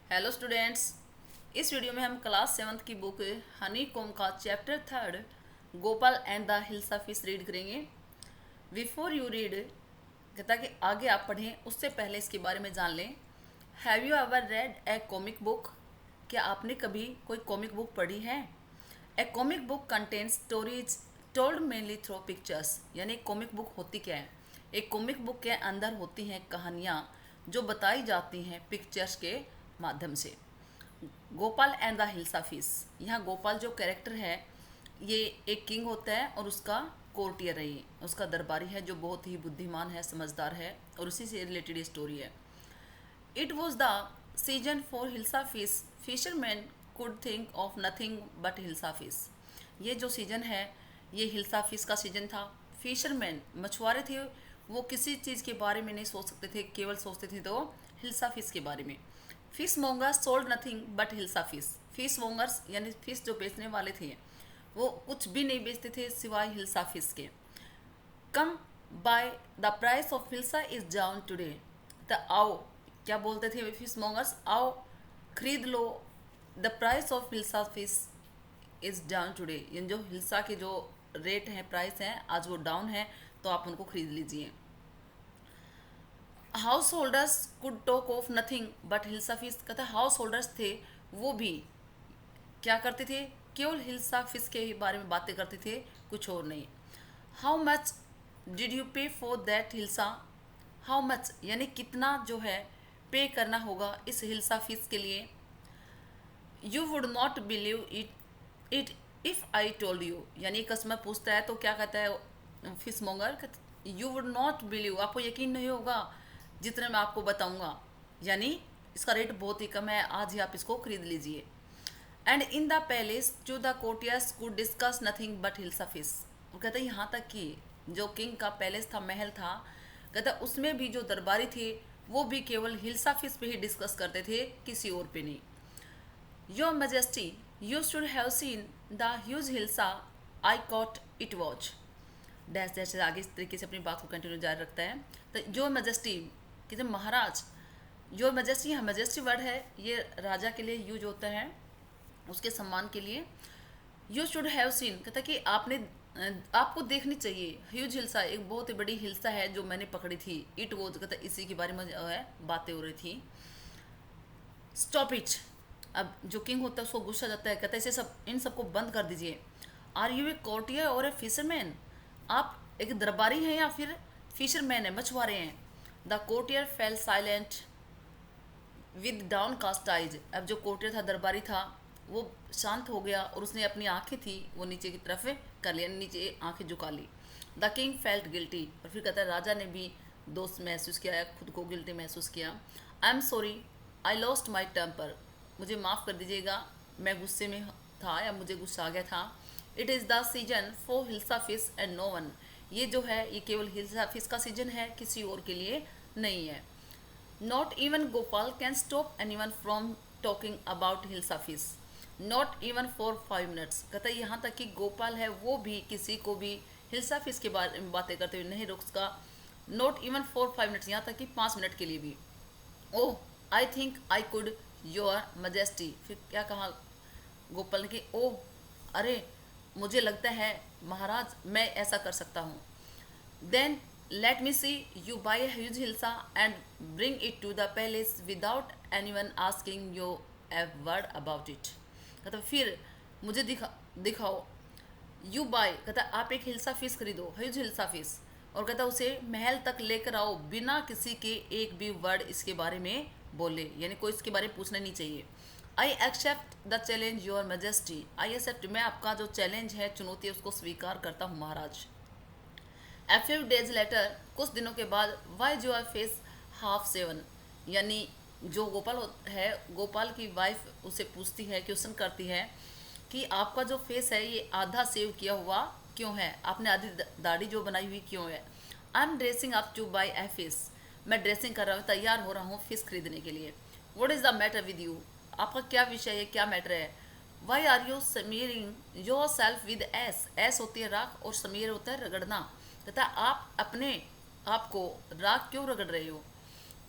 Hello students. इस video में हम क्लास 7th की बुक हनी कॉम का chapter 3 Gopal and the hilsa fish read करेंगे। बिफोर यू रीड, कहता कि आगे आप पढ़ें उससे पहले इसके बारे में जान लें। Have you ever read a comic book? क्या आपने कभी कोई कॉमिक बुक पढ़ी है? A comic book contains stories told mainly through pictures. यानी कॉमिक बुक होती क्या है? एक कॉमिक बुक के अंदर होती हैं कहानियाँ जो बताई जाती हैं पिक्चर्स के माध्यम से। Gopal and the hilsa fish, यहाँ गोपाल जो कैरेक्टर है ये एक किंग होता है और उसका कोर्टियर है, ये उसका दरबारी है जो बहुत ही बुद्धिमान है, समझदार है, और उसी से रिलेटेड ये स्टोरी है। It was the season for hilsa fish, fisherman could think of nothing but hilsa fish. ये जो सीजन है ये हिल्सा फिश का सीजन था। फिशरमैन मछुआरे थे, वो किसी चीज़ के बारे में नहीं सोच सकते थे, केवल सोचते थे तो हिल्सा फिश के बारे में। Fish mongers sold nothing but hilsa fish. Fish mongers यानी फिश जो बेचने वाले थे वो कुछ भी नहीं बेचते थे सिवाय हिल्सा फिश के। Come buy the price of hilsa is down today. The आओ, क्या बोलते थे फिश मोंगर्स, आओ खरीद लो। The price of hilsa fish is down today, यानी जो हिल्सा के जो रेट हैं, प्राइस हैं, आज वो डाउन है, तो आप उनको खरीद लीजिए। House holders could talk of nothing but hilsa fish. कहता हाउस होल्डर्स थे वो भी क्या करते थे, केवल हिल्सा फिश के ही बारे में बातें करते थे, कुछ और नहीं। हाउ मच डिड यू पे for that hilsa? How much यानी कितना जो है पे करना होगा इस हिल्सा फिश के लिए। You would not believe it if I told you, यानी कस्टमर पूछता है तो क्या कहता है fish monger, you would not believe, आपको यकीन नहीं होगा जितने मैं आपको बताऊंगा, यानी इसका रेट बहुत ही कम है, आज ही आप इसको खरीद लीजिए। And in the palace to the courtiers could discuss nothing but hilsa fish. वो कहते हैं यहाँ तक कि जो किंग का पैलेस था, महल था, कहता उसमें भी जो दरबारी थे वो भी केवल हिल्सा फिश पे ही डिस्कस करते थे, किसी और पे नहीं। Your majesty, you should have seen the huge hilsa I cot it watch. Dash dash से आगे इस तरीके से अपनी बात को कंटिन्यू जारी रखता है। तो योर मजेस्टी कहते महाराज, योर मजेस्टी, यहाँ मजेस्टी वर्ड है, ये राजा के लिए यूज होता है, उसके सम्मान के लिए। यू शुड हैव सीन कहता कि आपने आपको देखनी चाहिए। ह्यूज हिल्सा एक बहुत ही बड़ी हिल्सा है जो मैंने पकड़ी थी। इट वो कहता इसी के बारे में जो है बातें हो रही थी। स्टॉप इट, अब जो किंग होता है उसको गुस्सा जाता है, कहता है इसे सब, इन सबको बंद कर दीजिए। आर यू ए कोर्टियर और ए फिशरमैन? आप एक दरबारी हैं या फिर फिशरमैन है, मछुआरे हैं। The courtier fell silent with downcast eyes. अब जो कोर्टियर था, दरबारी था, वो शांत हो गया और उसने अपनी आंखें थी वो नीचे की तरफ कर लिया, नीचे आंखें झुका ली। द किंग फेल्ट गिल्टी, और फिर कहता है राजा ने भी दोष महसूस किया, खुद को गिल्टी महसूस किया। I am sorry I lost my temper, मुझे माफ़ कर दीजिएगा, मैं गुस्से में था या मुझे गुस्सा आ गया था। It is the season for hilsa fish and no one. ये जो है ये केवल हिल्सा फिश का सीजन है, किसी और के लिए नहीं है। Not even Gopal can stop anyone from talking about hilsa fish, not even for 5 minutes. कहता है यहाँ तक कि गोपाल है वो भी किसी को भी हिल्सा फिश के बारे में बातें करते हुए नहीं रोक सका। नॉट इवन फॉर 5 मिनट्स, यहाँ तक कि 5 मिनट के लिए भी। Oh I think I could your majesty, फिर क्या कहा गोपाल ने कि ओह अरे मुझे लगता है महाराज मैं ऐसा कर सकता हूँ। Then let me see you buy a huge hilsa and bring it to the palace without anyone asking you a word about it। कहता फिर मुझे दिखाओ। यू बाय कहता आप एक हिल्सा फिश खरीदो, ह्यूज हिल्सा फिश, और कहता उसे महल तक लेकर आओ बिना किसी के एक भी वर्ड इसके बारे में बोले, यानी कोई इसके बारे में पूछना नहीं चाहिए। I accept the challenge your majesty, I accept मैं आपका जो चैलेंज है, चुनौती है, उसको स्वीकार करता हूँ महाराज। ए फ्यू डेज लेटर, कुछ दिनों के बाद, वाई जो आई फेस हाफ सेवन, यानी जो गोपाल है, गोपाल की वाइफ उसे पूछती है, क्वेश्चन करती है कि आपका जो फेस है ये आधा सेव किया हुआ क्यों है, आपने आधी दाढ़ी जो बनाई हुई क्यों है। I am dressing up two by a fish, मैं ड्रेसिंग कर रहा हूँ, तैयार हो रहा हूँ फिश खरीदने के लिए। What is the matter with you, आपका क्या विषय है, क्या मैटर है। Why are you smearing yourself with ash होती है राख और समीर होता है रगड़ना, तथा आप अपने आप को राख क्यों रगड़ रहे हो।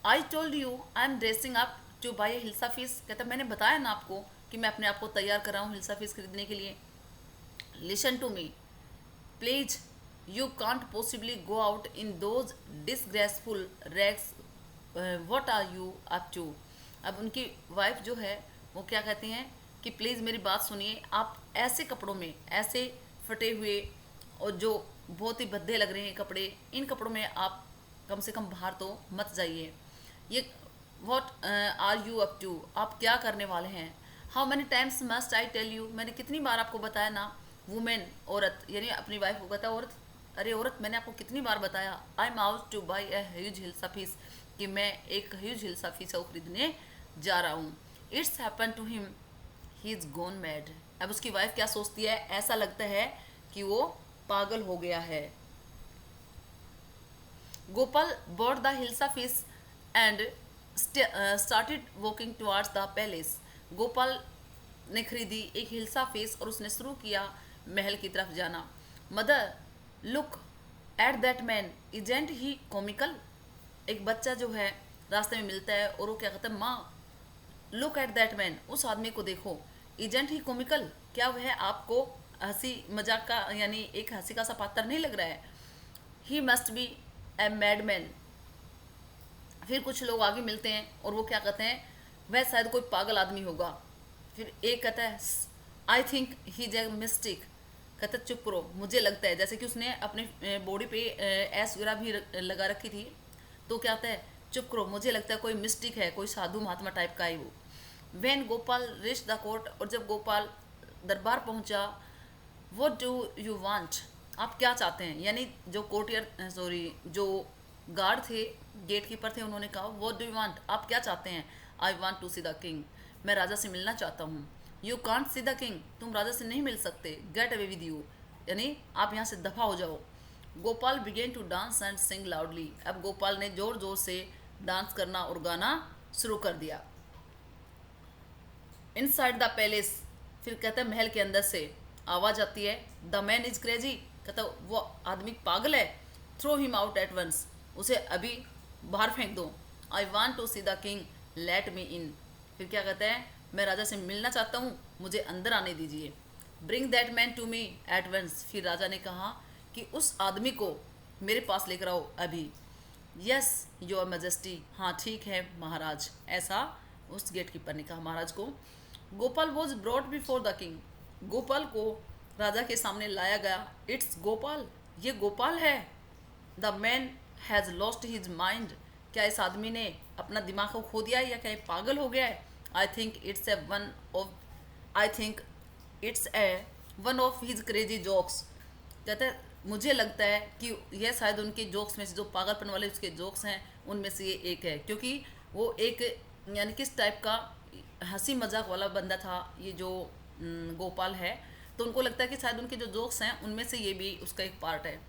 I told you I am dressing up two by A hilsa fish, कहता मैंने बताया ना आपको कि मैं अपने आप को तैयार कर रहा हूँ हिल्सा फिश खरीदने के लिए. Listen to me please, you can't possibly go out in those disgraceful rags, what are you up to. अब उनकी वाइफ जो है वो क्या कहती हैं कि प्लीज़ मेरी बात सुनिए, आप ऐसे कपड़ों में, ऐसे फटे हुए और जो बहुत ही भद्दे लग रहे हैं कपड़े, इन कपड़ों में आप कम से कम बाहर तो मत जाइए. ये what are you up to, आप क्या करने वाले हैं. How many times must I tell you, मैंने कितनी बार आपको बताया ना. वुमेन, औरत, यानी अपनी वाइफ को कहता है औरत, अरे औरत मैंने आपको कितनी बार बताया, I am out two by a huge hilsa fish, कि मैं एक ह्यूज हिल्सा फिश को खरीदने जा रहा हूँ. It's happen to him, he is gone mad. अब उसकी वाइफ क्या सोचती है, ऐसा लगता है कि वो पागल हो गया है. Gopal bought the hilsa fish and started walking towards the palace. Gopal ने खरीदी एक हिल्सा फिश और उसने शुरू किया महल की तरफ जाना. Mother look at that man, isn't he comical. एक बच्चा जो है रास्ते में मिलता है और वो क्या कहता है, माँ लुक एट दैट मैन, उस आदमी को देखो. इजेंट ही कॉमिकल, क्या वह आपको हंसी मजाक का यानी एक हंसी का सा पात्र नहीं लग रहा है. He must be a mad man. फिर कुछ लोग आगे मिलते हैं और वो क्या कहते हैं, वह शायद कोई पागल आदमी होगा. फिर एक कहता है I think he is a mistake. कहता है चुप करो, मुझे लगता है, जैसे कि उसने अपने बॉडी पे ऐस वगैरह भी लगा रखी थी, तो क्या कहता है चुप करो, मुझे लगता है कोई मिस्टेक है, कोई साधु महात्मा टाइप का है वो. When Gopal rich the court, और जब गोपाल दरबार पहुंचा, व्हाट डू यू वांट, आप क्या चाहते हैं. यानी जो कोर्टियर सॉरी जो गार्ड थे, गेट कीपर थे, उन्होंने कहा व्हाट डू यू वांट, आप क्या चाहते हैं. I want to see the king, मैं राजा से मिलना चाहता हूँ. You can't see the king, तुम राजा से नहीं मिल सकते. गेट अवे विद यू, यानी आप यहाँ से दफा हो जाओ. Gopal begin to dance and sing loudly. अब गोपाल ने जोर जोर से डांस करना और गाना शुरू कर दिया. इनसाइड द पैलेस, फिर कहता है महल के अंदर से आवाज़ आती है, द मैन इज क्रेजी, कहता वो आदमी पागल है. Throw him out at once, उसे अभी बाहर फेंक दो. I want to see the king, let me in. फिर क्या कहता है, मैं राजा से मिलना चाहता हूँ, मुझे अंदर आने दीजिए. Bring that man to me at once. फिर राजा ने कहा कि उस आदमी को मेरे पास लेकर आओ अभी. यस योर मैजेस्टी, हाँ ठीक है महाराज, ऐसा उस गेट कीपर ने कहा महाराज को. Gopal was brought before the king, Gopal को राजा के सामने लाया गया. इट्स गोपाल, ये गोपाल है. The man has lost his mind, क्या इस आदमी ने अपना दिमाग को खो दिया है या क्या ये पागल हो गया है. I think it's a one of his crazy jokes, कहते हैं मुझे लगता है कि यह शायद उनके जोक्स में से, जो पागलपन वाले उसके जोक्स हैं, उनमें से ये एक है. क्योंकि वो एक यानी किस टाइप का हंसी मजाक वाला बंदा था ये जो गोपाल है, तो उनको लगता है कि शायद उनके जो जोक्स हैं उनमें से ये भी उसका एक पार्ट है.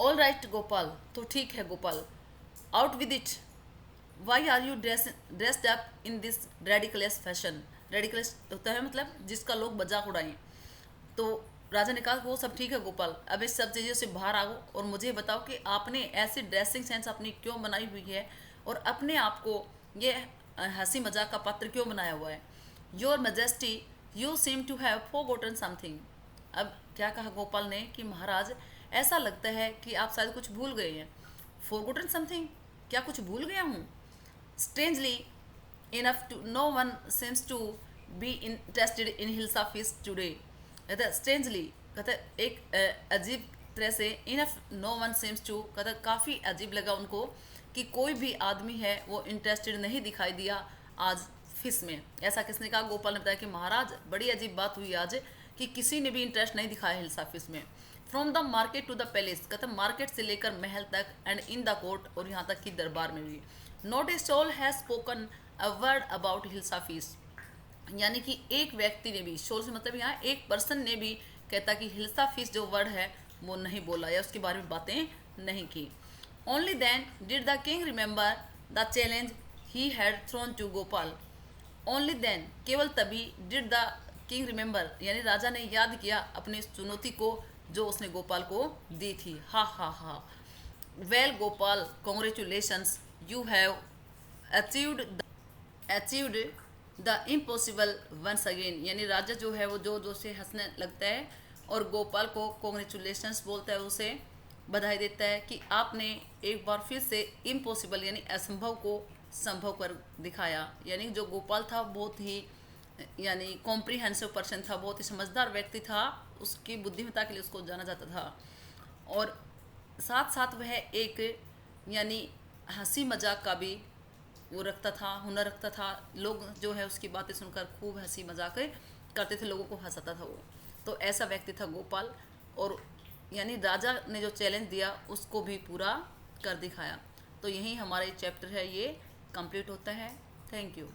ऑल राइट गोपाल, तो ठीक है Gopal, out with it. Why are you dressed up in this ridiculous fashion. Ridiculous होता है मतलब जिसका लोग मजाक उड़ाएं. तो राजा ने कहा वो सब ठीक है गोपाल, अब इस सब चीज़ों से बाहर आओ और मुझे बताओ कि आपने ऐसी ड्रेसिंग सेंस अपनी क्यों बनाई हुई है और अपने आप को ये हंसी मजाक का पात्र क्यों बनाया हुआ है. Your majesty you seem to have forgotten something. अब क्या कहा गोपाल ने कि महाराज ऐसा लगता है कि आप शायद कुछ भूल गए हैं. फॉरगॉटन समथिंग, क्या कुछ भूल गया हूँ. Strangely enough to no one seems to be interested in hilsa fish today. कहता स्ट्रेंजली, कहता एक अजीब तरह से, enough no one seems to, कहता काफ़ी अजीब लगा उनको कि कोई भी आदमी है वो इंटरेस्टेड नहीं दिखाई दिया आज फिश में. ऐसा किसने कहा. गोपाल ने बताया कि महाराज बड़ी अजीब बात हुई आज कि किसी ने भी इंटरेस्ट नहीं दिखाया हिल्सा फिश में. From the market to the palace, कहता मार्केट से लेकर महल तक, एंड इन द कोर्ट, और यहाँ तक कि दरबार में भी. Not a soul has spoken a word about hilsa fish, यानी कि एक व्यक्ति ने भी, सोल से मतलब यहाँ एक पर्सन ने भी, कहता कि हिल्सा फिश जो वर्ड है वो नहीं बोला या उसके बारे में बातें नहीं की. Only then did the king remember the challenge he had thrown to Gopal. Only then, केवल तभी, डिड द किंग रिमेंबर, यानी राजा ने याद किया अपनी इस चुनौती को जो उसने गोपाल को दी थी. हा हा हा. Well Gopal, congratulations, you have achieved achieved the impossible once again, यानी राजा जो है वो जो से हंसने लगता है और गोपाल को कॉन्ग्रेचुलेशंस बोलता है, उसे बधाई देता है कि आपने एक बार फिर से इम्पॉसिबल यानी असंभव को संभव कर दिखाया। यानी जो गोपाल था बहुत ही यानी कॉम्प्रिहेंसिव पर्सन था, बहुत ही समझदार व्यक्ति था, उसकी बुद्धिमत्ता के लिए उसको जाना जाता था। और साथ साथ वह एक यानी हंसी मजाक का भी वो रखता था, हुनर रखता था। लोग जो है उसकी बातें सुनकर खूब हंसी मजाक करते थे, लोगों को हंसाता था वो। तो ऐसा व्यक्ति था गोपाल, और यानी राजा ने जो चैलेंज दिया उसको भी पूरा कर दिखाया। तो यही हमारा ये चैप्टर है, ये कंप्लीट होता है। Thank you.